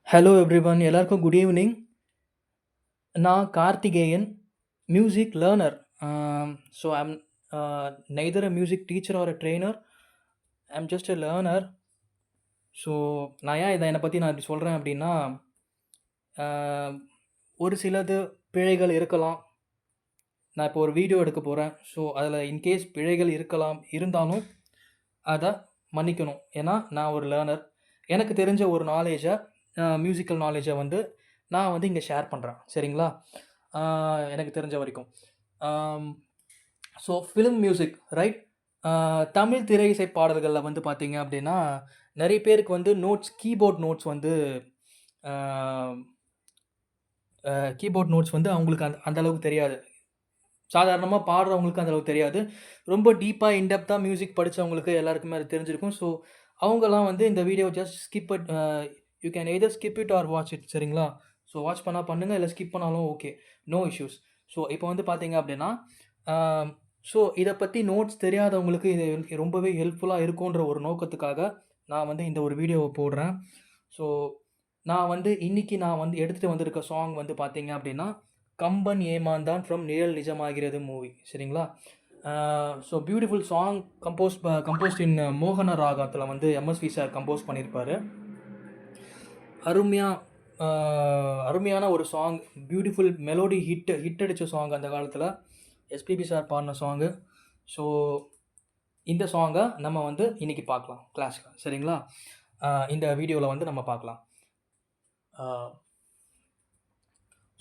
Hello everyone எல்லாருக்கும் good evening. நான் Karthikeyan, music learner. So I'm neither a music teacher or a trainer. I'm just a learner. So நான் ஏன் என்னை பற்றி நான் இப்படி சொல்கிறேன் அப்படின்னா, ஒரு சிலது பிழைகள் இருக்கலாம். நான் இப்போ ஒரு வீடியோ எடுக்க போகிறேன். ஸோ அதில் இன்கேஸ் பிழைகள் இருக்கலாம், இருந்தாலும் அதை மன்னிக்கணும். ஏன்னா நான் ஒரு லேர்னர். எனக்கு தெரிஞ்ச ஒரு நாலேஜை, மியூசிக்கல் நாலேஜை வந்து நான் வந்து இங்கே ஷேர் பண்ணுறேன். சரிங்களா? எனக்கு தெரிஞ்ச வரைக்கும். So film music right. Tamil திரை இசை பாடல்களில் வந்து பார்த்தீங்க அப்படின்னா, நிறைய பேருக்கு வந்து கீபோர்ட் நோட்ஸ் வந்து கீபோர்ட் நோட்ஸ் வந்து அவங்களுக்கு அந்த அளவுக்கு தெரியாது. சாதாரணமாக பாடுறவங்களுக்கு அந்த அளவுக்கு தெரியாது. ரொம்ப டீப்பாக இன்டெப்த்தாக மியூசிக் படித்தவங்களுக்கு எல்லாருக்குமே அது தெரிஞ்சிருக்கும். ஸோ அவங்கலாம் வந்து இந்த video just skip it. You can either skip it or watch it. சரிங்களா? ஸோ வாட்ச் பண்ணால் பண்ணுங்கள், இல்லை ஸ்கிப் பண்ணாலும் ஓகே, நோ இஷ்யூஸ். ஸோ இப்போ வந்து பார்த்தீங்க அப்படின்னா, ஸோ இதை பற்றி நோட்ஸ் தெரியாதவங்களுக்கு இது ரொம்பவே ஹெல்ப்ஃபுல்லாக இருக்குன்ற ஒரு நோக்கத்துக்காக நான் வந்து இந்த ஒரு வீடியோவை போடுறேன். ஸோ நான் வந்து இன்றைக்கி நான் வந்து எடுத்துகிட்டு வந்திருக்க சாங் வந்து பார்த்தீங்க அப்படின்னா, கம்பன் ஏமாந்தான் ஃப்ரம் நிழல் நிஜமாகிறது மூவி. சரிங்களா? ஸோ பியூட்டிஃபுல் சாங் கம்போஸ்ட் இன் மோகன ராகத்தில் வந்து எம்எஸ்வி சார் கம்போஸ் பண்ணியிருப்பார். அருமையான ஒரு சாங், பியூட்டிஃபுல் மெலோடி ஹிட் அடித்த சாங் அந்த காலத்தில். எஸ்பிபி சார் பாடின சாங்கு. ஸோ இந்த சாங்கை நம்ம வந்து இன்றைக்கி பார்க்கலாம் கிளாஸில். சரிங்களா? இந்த வீடியோவில் வந்து நம்ம பார்க்கலாம்.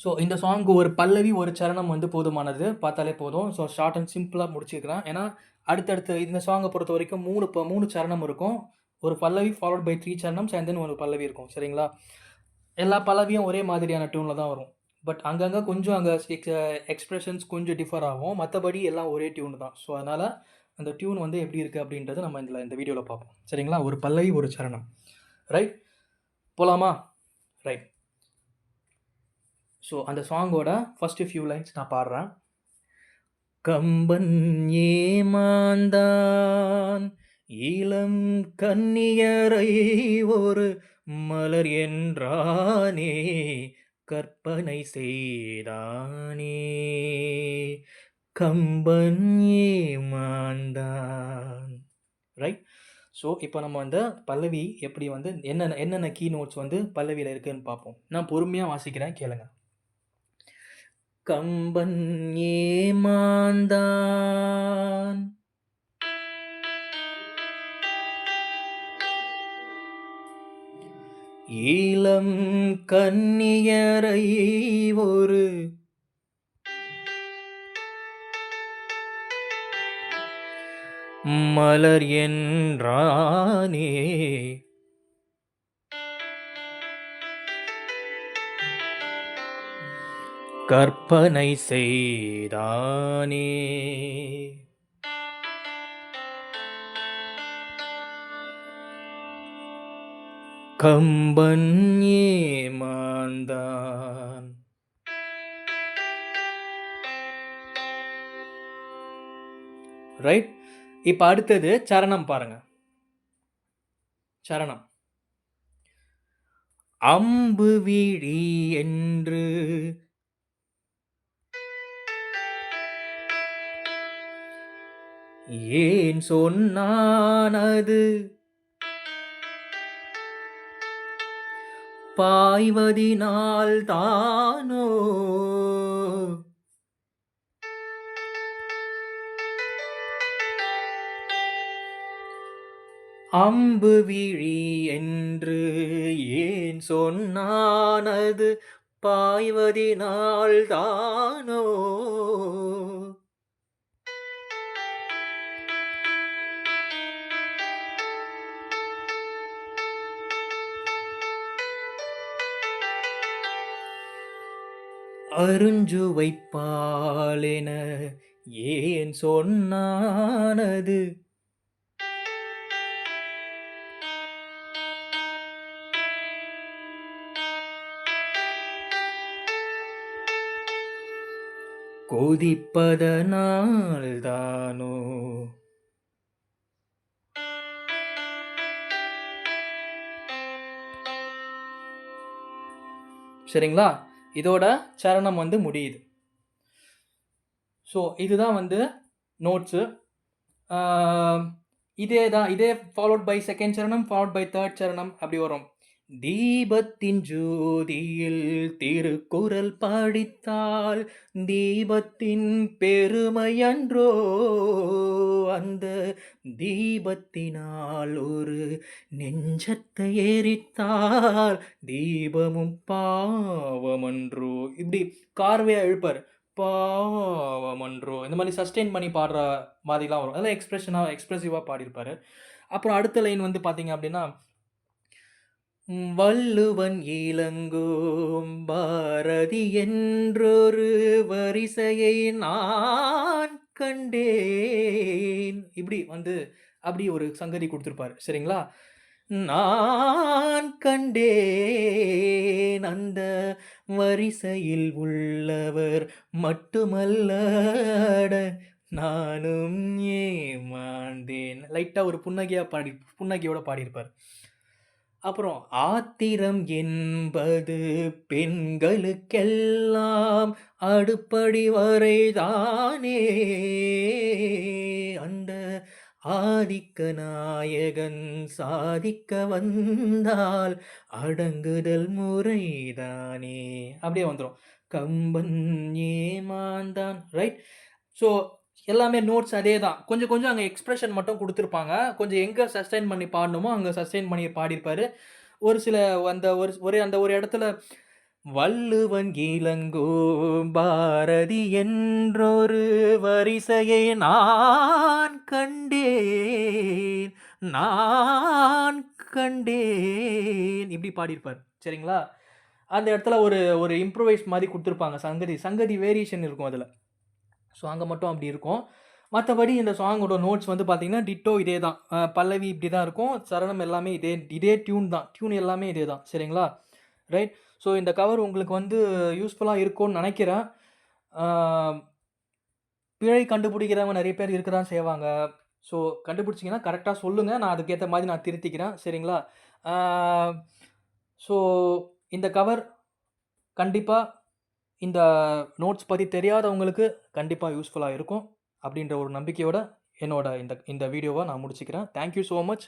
ஸோ இந்த சாங்க்கு ஒரு பல்லவி ஒரு சரணம் வந்து போதுமானது, பார்த்தாலே போதும். ஸோ ஷார்ட் அண்ட் சிம்பிளாக முடிச்சுக்கலாம். ஏன்னா அடுத்தடுத்து இந்த சாங்கை பொறுத்த வரைக்கும் மூணு சரணம் இருக்கும். ஒரு பல்லவி ஃபாலோட் பை 3 சரணம்ஸ் அண்ட் தென் ஒரு பல்லவி இருக்கும். சரிங்களா? எல்லா பல்லவியும் ஒரே மாதிரியான டியூனில் தான் வரும். பட் அங்கங்கே கொஞ்சம் அங்கே எக்ஸ்பிரஷன்ஸ் கொஞ்சம் டிஃபர் ஆகும். மற்றபடி எல்லாம் ஒரே டியூன் தான். ஸோ அதனால் அந்த டியூன் வந்து எப்படி இருக்குது அப்படின்றது நம்ம இந்த வீடியோவில் பார்ப்போம். சரிங்களா? ஒரு பல்லவி ஒரு சரணம். ரைட், போகலாமா? ரைட். ஸோ அந்த சாங்கோட ஃபஸ்ட்டு ஃபியூ லைன்ஸ் நான் பாடுறேன். கம்பன் ஏமாந்தான் இளம் கன்னியரை ஒரு மலர் என்றானே, கற்பனை செய்தானே. கம்பன் ஏமாந்தான். ரைட். ஸோ இப்போ நம்ம வந்து பல்லவி எப்படி வந்து என்னென்ன கீ நோட்ஸ் வந்து பல்லவியில் இருக்குதுன்னு பார்ப்போம். நான் பொறுமையாக வாசிக்கிறேன், கேளுங்க. கம்பன் ஏமாந்தான் இளம் கன்னியரை ஒரு மலர் என்றானே, கற்பனை செய்தானே. கம்பன் ஏமாந்தான். ரைட். இப்போ அடுத்தது சரணம் பாருங்க. சரணம். அம்பு விழி என்று ஏன் சொன்னானது, பாய்வதினால் தானோ, அம்பு விழி என்று ஏன் சொன்னானது, பாய்வதினால் தானோ. அருஞ்சுவைப்பாலென ஏன் சொன்னானது, கொதிப்பதனால் தானோ. சரிங்களா? இதோட சரணம் வந்து முடியுது. ஸோ இதுதான் வந்து நோட்ஸு. ஆ இதே ஃபாலோட் பை 2nd சரணம், ஃபாலோட் பை 3rd சரணம் அப்படி வரும். தீபத்தின் ஜோதியில் திருக்குறள் படித்தால் தீபத்தின் பெருமையன்றோ, அந்த தீபத்தினால் ஒரு நெஞ்சத்தை எரித்தால் தீபமும் பாவமன்றோ. இப்படி கார்வையா இழுப்பாரு. பாவமன்றோ இந்த மாதிரி சஸ்டெயின் பண்ணி பாடுற மாதிரிலாம் வரும். அதெல்லாம் எக்ஸ்பிரசிவா பாடியிருப்பாரு. அப்புறம் அடுத்த லைன் வந்து பார்த்தீங்க அப்படின்னா, வள்ளுவன் இளங்கோம் பாரதி என்றொரு வரிசையை நான் கண்டேன். இப்படி வந்து அப்படி ஒரு சங்கதி கொடுத்துருப்பாரு. சரிங்களா? நான் கண்டேன் அந்த வரிசையில் உள்ளவர் மட்டுமல்ல, அட நானும் ஏமாந்தேன். லைட்டா ஒரு புன்னகையோட பாடியிருப்பார். அப்புறம் ஆத்திரம் என்பது பெண்களுக்கெல்லாம் அடுப்படி வரைதானே, அந்த ஆதிக்க நாயகன் சாதிக்க வந்தால் அடங்குதல் முறைதானே. அப்படியே வந்துரும். கம்பன் ஏமாந்தான். ரைட். ஸோ எல்லாமே நோட்ஸ் அதே தான். கொஞ்சம் கொஞ்சம் அங்கே எக்ஸ்பிரஷன் மட்டும் கொடுத்துருப்பாங்க. கொஞ்சம் எங்கே சஸ்டெயின் பண்ணி பாடணுமோ அங்கே சஸ்டெயின் பண்ணி பாடியிருப்பாரு. ஒரு சில அந்த ஒரு இடத்துல வள்ளுவன் இளங்கோ பாரதி என்றொரு வரிசையை நான் கண்டேன், நான் கண்டேன் இப்படி பாடியிருப்பார். சரிங்களா? அந்த இடத்துல ஒரு இம்ப்ரூவைஸ் மாதிரி கொடுத்துருப்பாங்க. சங்கதி வேரியேஷன் இருக்கும் அதில். ஸோ அங்கே மட்டும் அப்படி இருக்கும். மற்றபடி இந்த சாங்கோட நோட்ஸ் வந்து பார்த்தீங்கன்னா டிட்டோ இதே தான். பல்லவி இப்படி தான் இருக்கும். சரணம் எல்லாமே இதே டியூன் தான். டியூன் எல்லாமே இதே தான். சரிங்களா? ரைட். ஸோ இந்த கவர் உங்களுக்கு வந்து யூஸ்ஃபுல்லாக இருக்கும்னு நினைக்கிறேன். பிழை கண்டுபிடிக்கிறவங்க நிறைய பேர் இருக்க தான் செய்வாங்க. ஸோ கண்டுபிடிச்சிங்கன்னா கரெக்டாக சொல்லுங்கள். நான் அதுக்கேற்ற மாதிரி நான் திருத்திக்கிறேன். சரிங்களா? ஸோ இந்த கவர் கண்டிப்பாக இந்த நோட்ஸ் பற்றி தெரியாதவங்களுக்கு கண்டிப்பாக யூஸ்ஃபுல்லாக இருக்கும் அப்படின்ற ஒரு நம்பிக்கையோட என்னோட இந்த வீடியோவை நான் முடிச்சுக்கிறேன். Thank you so much.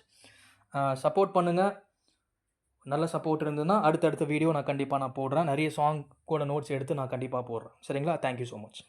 சப்போர்ட் பண்ணுங்கள். நல்ல சப்போர்ட் இருந்ததுன்னா அடுத்தடுத்த வீடியோ நான் கண்டிப்பாக போடுறேன். நிறைய சாங் கூட நோட்ஸ் எடுத்து நான் கண்டிப்பாக போடுறேன். சரிங்களா? Thank you so much.